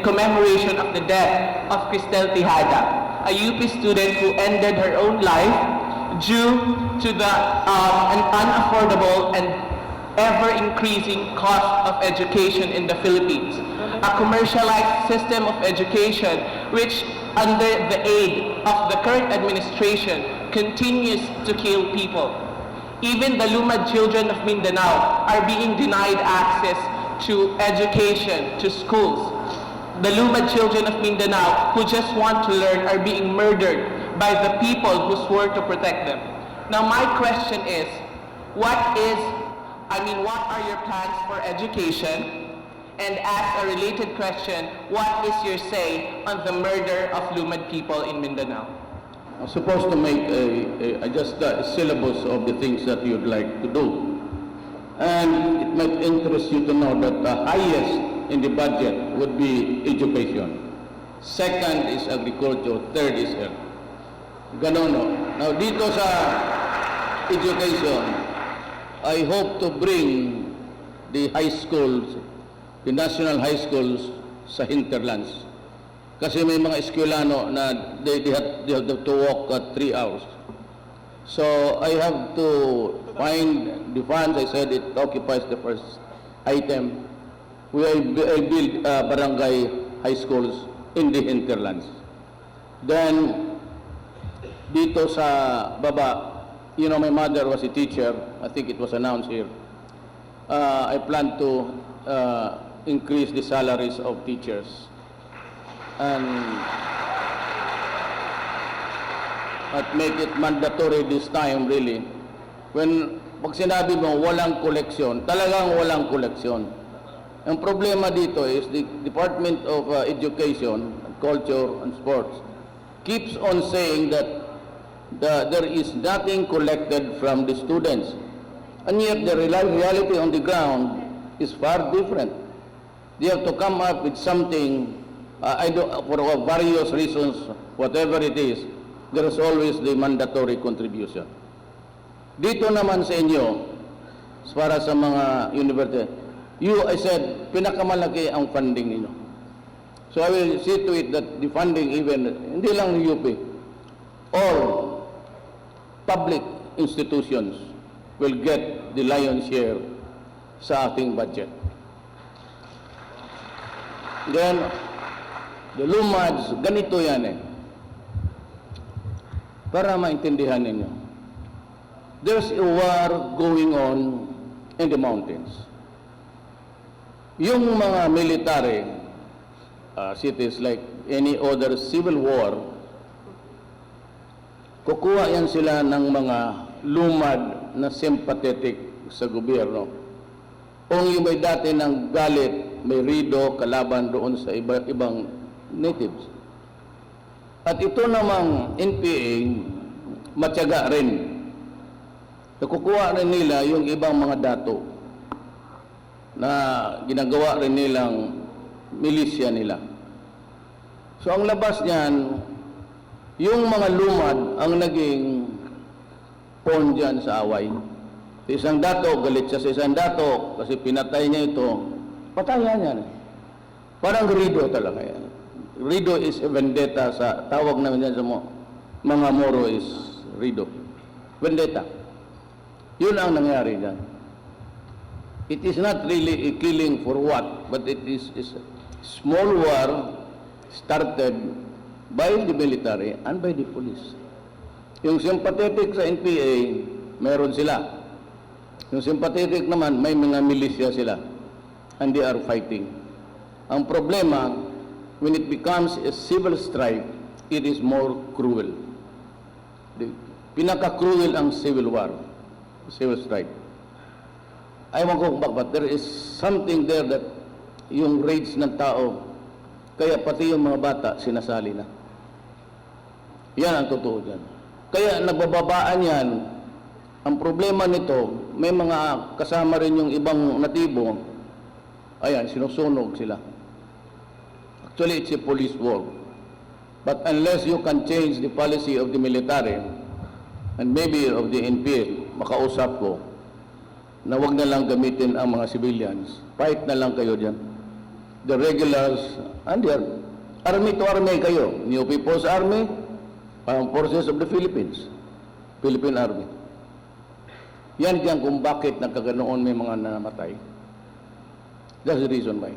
commemoration of the death of Cristel Tejada, a UP student who ended her own life due to an unaffordable and ever-increasing cost of education in the Philippines. A commercialized system of education which, under the aid of the current administration, continues to kill people. Even the Lumad children of Mindanao are being denied access to education, to schools. The Lumad children of Mindanao who just want to learn are being murdered by the people who swore to protect them. Now my question is, what are your plans for education? And as a related question, what is your say on the murder of Lumad people in Mindanao? I'm supposed to make just a syllabus of the things that you'd like to do. And it might interest you to know that the highest in the budget would be education. Second is agriculture, third is health. Ganon, no? Now dito sa education, I hope to bring the high schools, the national high schools sa hinterlands. Kasi may mga eskwelano na they have to walk 3 hours. So I have to find the funds. I said it occupies the first item. I build barangay high schools in the hinterlands. Then dito sa baba, you know, my mother was a teacher. I think it was announced here. I plan to increase the salaries of teachers. And at make it mandatory this time, really. Pag sinabi mo walang koleksyon, talagang walang koleksyon. Ang problema dito is the Department of Education, Culture and Sports keeps on saying that there is nothing collected from the students. And yet the reality on the ground is far different. They have to come up with something, for various reasons, whatever it is, there is always the mandatory contribution. Dito naman sa inyo, para sa mga university, I said, pinakamalaki ang funding ninyo. So I will see to it that the funding even, hindi lang UP, all public institutions will get the lion's share sa ating budget. Then, the Lumads, ganito yan eh. Para maintindihan ninyo. There's a war going on in the mountains. Yung mga military cities like any other civil war, kukuha yan sila ng mga lumad na sympathetic sa gobyerno. Kung yung may dati ng galit, may rido, kalaban doon sa ibang natives. At ito namang NPA, matyaga rin. Nakukuha rin nila yung ibang mga dato na ginagawa rin nilang milisya nila. So ang labas niyan, yung mga lumad ang naging pawn dyan sa away. Isang dato, galit siya sa isang dato kasi pinatay niya ito, patayan niya. Parang rido talaga yan. Rido is a vendetta, sa tawag namin yan sa mga Moro is rido. Vendetta. Yun ang nangyari dyan. It is not really a killing for what, but it is a small war started by the military and by the police. Yung sympathetic sa NPA, meron sila. Yung sympathetic naman, may mga milisya sila. And they are fighting. Ang problema, when it becomes a civil strife, it is more cruel. Pinaka-cruel ang civil war, civil strife. Ayaw ko, but there is something there that yung rage ng tao, kaya pati yung mga bata sinasali na. Yan ang totoo dyan. Kaya nagbababaan yan. Ang problema nito, may mga kasama rin yung ibang natibo, ayan, sinusunog sila. Actually, it's a police war. But unless you can change the policy of the military, and maybe of the NPA, makausap ko, na wag na lang gamitin ang mga civilians. Fight na lang kayo dyan. the regulars, and the army to army kayo. New People's Army, Armed Forces of the Philippines, Philippine Army. Yan kung bakit nagkaganoon may mga namatay. That's the reason why.